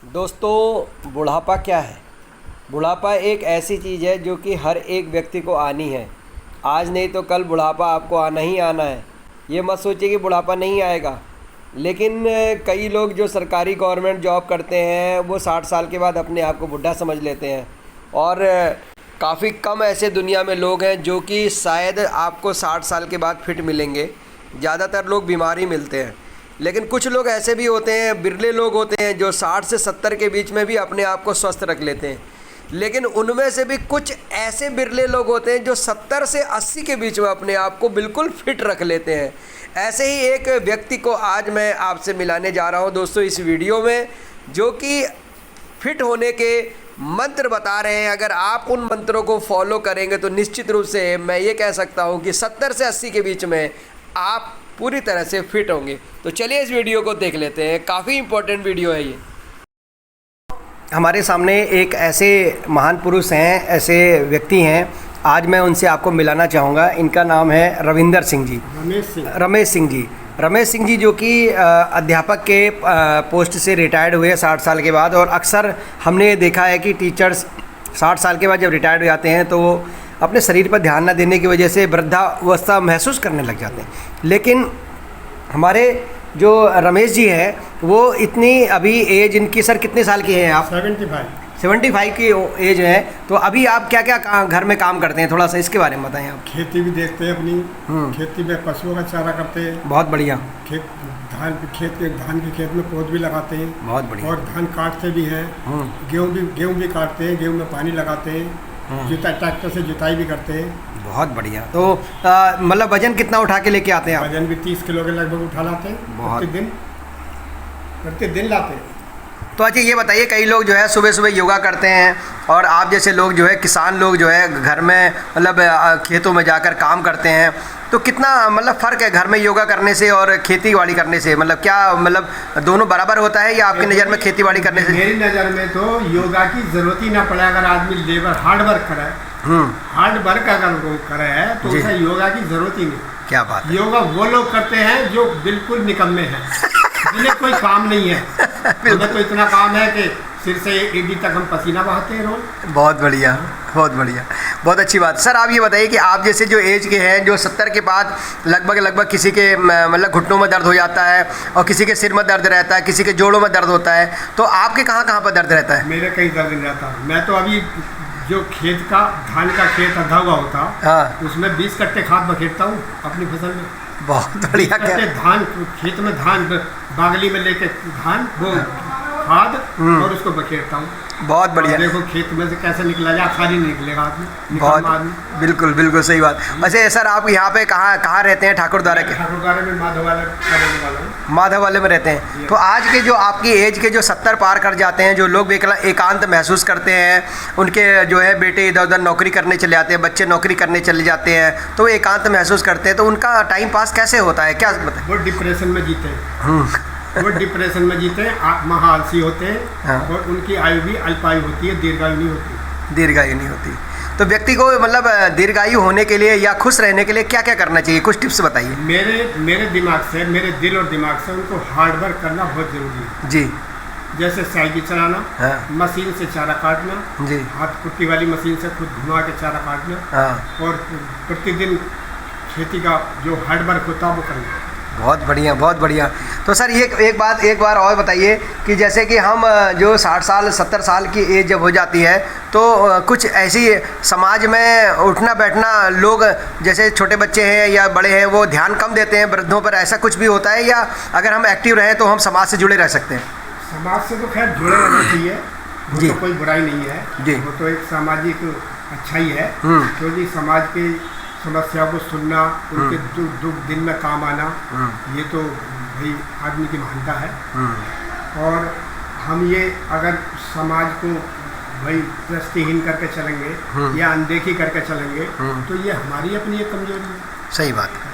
दोस्तों, बुढ़ापा क्या है? बुढ़ापा एक ऐसी चीज़ है जो कि हर एक व्यक्ति को आनी है। आज नहीं तो कल बुढ़ापा आपको आना ही आना है। ये मत सोचिए कि बुढ़ापा नहीं आएगा। लेकिन कई लोग जो सरकारी गवर्नमेंट जॉब करते हैं वो 60 साल के बाद अपने आप को बुढ़ा समझ लेते हैं। और काफ़ी कम ऐसे दुनिया में लोग हैं जो कि शायद आपको 60 साल के बाद फिट मिलेंगे। ज़्यादातर लोग बीमार ही मिलते हैं। लेकिन कुछ लोग ऐसे भी होते हैं, बिरले लोग होते हैं जो 60 से 70 के बीच में भी अपने आप को स्वस्थ रख लेते हैं। लेकिन उनमें से भी कुछ ऐसे बिरले लोग होते हैं जो 70 से 80 के बीच में अपने आप को बिल्कुल फिट रख लेते हैं। ऐसे ही एक व्यक्ति को आज मैं आपसे मिलाने जा रहा हूं दोस्तों इस वीडियो में, जो कि फिट होने के मंत्र बता रहे हैं। अगर आप उन मंत्रों को फॉलो करेंगे तो निश्चित रूप से मैं ये कह सकता हूं कि 70 से 80 के बीच में आप पूरी तरह से फिट होंगे। तो चलिए इस वीडियो को देख लेते हैं। काफ़ी इम्पोर्टेंट वीडियो है ये। हमारे सामने एक ऐसे महान पुरुष हैं, ऐसे व्यक्ति हैं, आज मैं उनसे आपको मिलाना चाहूँगा। इनका नाम है रविंदर सिंह जी। रमेश सिंह जी जो कि अध्यापक के पोस्ट से रिटायर्ड हुए 60 साल के बाद। और अक्सर हमने देखा है कि टीचर्स 60 साल के बाद जब रिटायर्ड हो जाते हैं तो वो अपने शरीर पर ध्यान न देने की वजह से वृद्धावस्था महसूस करने लग जाते हैं। लेकिन हमारे जो रमेश जी हैं वो इतनी अभी एज इनकी, सर कितने साल की हैं आप? 75 की एज है। तो अभी आप क्या क्या घर में काम करते हैं, थोड़ा सा इसके बारे में बताएं आप। खेती भी देखते हैं अपनी, खेती में पशुओं का चारा करते हैं। बहुत बढ़िया। धान के खेत में पौध भी लगाते हैं। बहुत बढ़िया। और धान काटते भी हैं। गेहूँ भी काटते हैं, गेहूँ में पानी लगाते हैं। ट्रैक्टर से जुताई भी करते हैं। बहुत बढ़िया। तो मतलब वजन कितना उठा के लेके आते हैं आप? वजन भी 30 किलो के लगभग उठा लाते हैं। प्रतिदिन लाते हैं। तो अच्छा ये बताइए, कई लोग जो है सुबह सुबह योगा करते हैं और आप जैसे लोग जो है किसान लोग जो है घर में मतलब खेतों में जाकर काम करते हैं, तो कितना मतलब फ़र्क है घर में योगा करने से और खेती बाड़ी करने से? मतलब क्या मतलब दोनों बराबर होता है या आपकी नज़र में खेती बाड़ी करने से? मेरी नज़र में तो योगा की ज़रूरत ही ना पड़े। अगर आदमी लेबर हार्ड वर्क करे, हार्ड वर्क अगर वो करे है तो उसे योगा की ज़रूरत ही नहीं। क्या बात है। योगा वो लोग करते हैं जो बिल्कुल निकम्मे हैं, जिन्हें कोई काम नहीं है। हमें तो इतना काम है कि सिर से एड़ी तक हम पसीना बहाते हैं रोज। बहुत बढ़िया, बहुत बढ़िया, बहुत अच्छी बात। सर आप ये बताइए कि आप जैसे जो एज के हैं, जो 70 के बाद लगभग किसी के मतलब घुटनों में दर्द हो जाता है और किसी के सिर में दर्द रहता है, किसी के जोड़ों में दर्द होता है, तो आपके कहाँ कहाँ पर दर्द रहता है? मेरे कहीं दर्द नहीं रहता। मैं तो अभी जो खेत का धान का खेत अधा हुआ होता, हाँ, उसमें 20 कट्टे खाद बखेरता हूँ अपनी फसल में। बहुत बढ़िया। धान खेत में धान बागली में लेके धान वो खाद और उसको बखेरता हूँ। बहुत बढ़िया। देखो खेत में से कैसे निकला जा, खाली निकलेगा आदमी। बहुत बिल्कुल बिल्कुल सही बात। वैसे सर आप यहाँ पे कहाँ रहते हैं? ठाकुरद्वारा के? ठाकुरद्वारा में माधव वाले में रहते हैं। तो आज के जो आपकी एज के जो 70 पार कर जाते हैं, जो लोग एकांत महसूस करते हैं, उनके जो है बेटे इधर उधर नौकरी करने चले जाते हैं, बच्चे नौकरी करने चले जाते हैं, तो वो एकांत महसूस करते हैं, तो उनका टाइम पास कैसे होता है, क्या बताएं? वो डिप्रेशन में जीते हैं। वो डिप्रेशन में जीते हैं, महाआलसी होते हैं। हाँ। और उनकी आयु भी अल्पायु होती है, दीर्घायु नहीं होती। तो व्यक्ति को मतलब दीर्घायु होने के लिए या खुश रहने के लिए क्या क्या करना चाहिए, कुछ टिप्स बताइए। मेरे दिमाग से, मेरे दिल और दिमाग से उनको हार्ड वर्क करना बहुत जरूरी है जी। जैसे साइकिल चलाना, हाँ, मशीन से चारा काटना जी, हाथ कुट्टी वाली मशीन से खुद घुमा के चारा काटना, हाँ, और प्रतिदिन खेती का जो हार्ड वर्क होता है वो करना। बहुत बढ़िया, बहुत बढ़िया। तो सर ये एक बार और बताइए कि जैसे कि हम जो 60 साल 70 साल की एज जब हो जाती है तो कुछ ऐसी समाज में उठना बैठना, लोग जैसे छोटे बच्चे हैं या बड़े हैं वो ध्यान कम देते हैं वृद्धों पर, ऐसा कुछ भी होता है? या अगर हम एक्टिव रहें तो हम समाज से जुड़े रह सकते हैं? समाज से तो खैर जुड़े रहना चाहिए, वो तो कोई बुराई नहीं है जी। वो तो एक सामाजिक अच्छाई है, क्योंकि समाज के समस्या को सुनना, उनके दुख दिन में काम आना, ये तो भाई आदमी की महानता है। और हम ये अगर समाज को भाई दृष्टिहीन करके चलेंगे या अनदेखी करके चलेंगे तो ये हमारी अपनी एक कमजोरी है। सही बात है,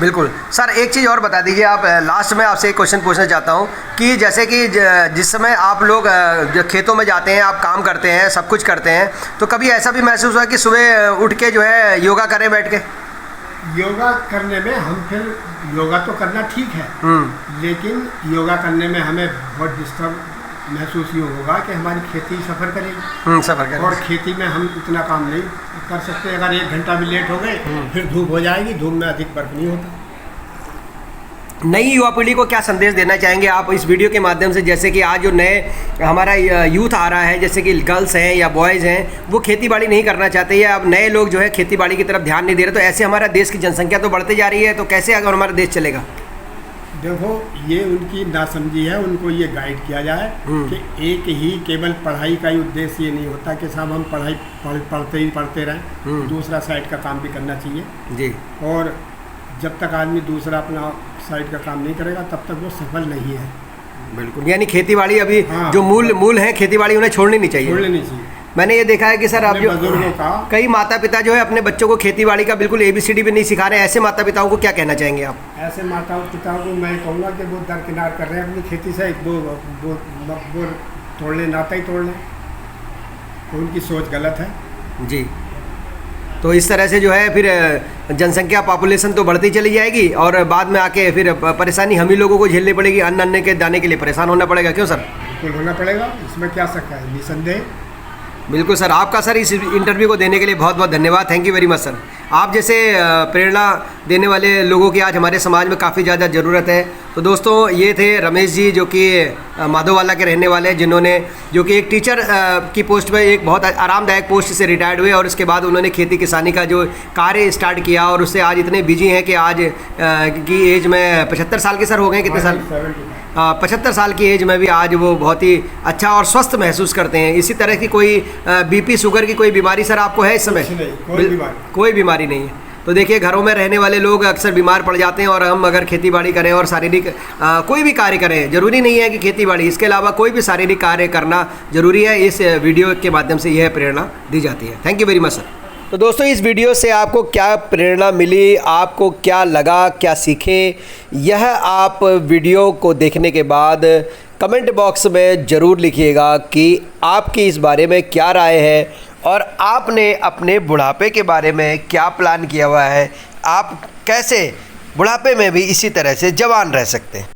बिल्कुल। सर एक चीज़ और बता दीजिए आप, लास्ट में आपसे एक क्वेश्चन पूछना चाहता हूँ कि जैसे कि जिस समय आप लोग खेतों में जाते हैं, आप काम करते हैं, सब कुछ करते हैं, तो कभी ऐसा भी महसूस हुआ कि सुबह उठ के जो है योगा करें बैठ के? योगा करने में हम फिर योगा तो करना ठीक है, लेकिन योगा करने में हमें बहुत डिस्टर्ब महसूस ये होगा कि हमारी खेती सफ़र करेगी। सफ़र करेगी। और खेती में हम इतना काम नहीं कर सकते, अगर 1 घंटा भी लेट हो गए फिर धूप हो जाएगी, धूप में अधिक वर्क नहीं होता। नई युवा पीढ़ी को क्या संदेश देना चाहेंगे आप इस वीडियो के माध्यम से, जैसे कि आज जो नए हमारा यूथ आ रहा है, जैसे कि गर्ल्स हैं या बॉयज़ हैं, वो खेती बाड़ी नहीं करना चाहते या अब नए लोग जो है खेती बाड़ी की तरफ ध्यान नहीं दे रहे, तो ऐसे हमारा देश की जनसंख्या तो बढ़ती जा रही है, तो कैसे अगर हमारा देश चलेगा? देखो, ये उनकी नासमझी है, उनको ये गाइड किया जाए कि एक ही केवल पढ़ाई का ही उद्देश्य ये नहीं होता कि साहब हम पढ़ते रहें, दूसरा साइड का काम भी करना चाहिए जी। और जब तक आदमी दूसरा अपना साइड का काम नहीं करेगा तब तक वो सफल नहीं है। बिल्कुल, यानी खेतीबाड़ी अभी हाँ, जो मूल है खेतीबाड़ी उन्हें छोड़नी नहीं चाहिए। मैंने ये देखा है कि सर आप जो कई माता पिता जो है अपने बच्चों को खेतीबाड़ी का बिल्कुल ABCD भी नहीं सिखा रहे हैं, ऐसे माता पिताओं को क्या कहना चाहेंगे आप? ऐसे माता पिताओं को मैं कहूँगा कि वो दरकिनार कर रहे हैं अपनी खेती से, वो तोड़ लें, नाता ही तोड़ लें, उनकी सोच गलत है जी। तो इस तरह से जो है फिर जनसंख्या पॉपुलेशन तो बढ़ती चली जाएगी और बाद में आके फिर परेशानी हम ही लोगों को झेलनी पड़ेगी, अन्न के दाने के लिए परेशान होना पड़ेगा। क्यों सर? बिल्कुल होना पड़ेगा, इसमें क्या शक है, निसंदेह। बिल्कुल सर, आपका सर इस इंटरव्यू को देने के लिए बहुत बहुत धन्यवाद। Thank you very much sir. आप जैसे प्रेरणा देने वाले लोगों की आज हमारे समाज में काफ़ी ज़्यादा ज़रूरत है। तो दोस्तों, ये थे रमेश जी जो कि माधोवाला के रहने वाले हैं, जिन्होंने जो कि एक टीचर की पोस्ट में एक बहुत आरामदायक पोस्ट से रिटायर्ड हुए और उसके बाद उन्होंने खेती किसानी का जो कार्य स्टार्ट किया और उससे आज इतने बिजी हैं कि आज की एज में 75 साल के सर हो गए। कितने साल? 75 साल की एज में भी आज वो बहुत ही अच्छा और स्वस्थ महसूस करते हैं। इसी तरह की कोई BP शुगर की कोई बीमारी सर आपको है इस समय? कोई बीमारी नहीं है। तो देखिए, घरों में रहने वाले लोग अक्सर बीमार पड़ जाते हैं और हम अगर खेती बाड़ी करें और शारीरिक कोई भी कार्य करें, ज़रूरी नहीं है कि खेती बाड़ी, इसके अलावा कोई भी शारीरिक कार्य करना ज़रूरी है। इस वीडियो के माध्यम से यह प्रेरणा दी जाती है। Thank you very much sir. तो दोस्तों, इस वीडियो से आपको क्या प्रेरणा मिली, आपको क्या लगा, क्या सीखे, यह आप वीडियो को देखने के बाद कमेंट बॉक्स में ज़रूर लिखिएगा कि आपकी इस बारे में क्या राय है और आपने अपने बुढ़ापे के बारे में क्या प्लान किया हुआ है, आप कैसे बुढ़ापे में भी इसी तरह से जवान रह सकते हैं।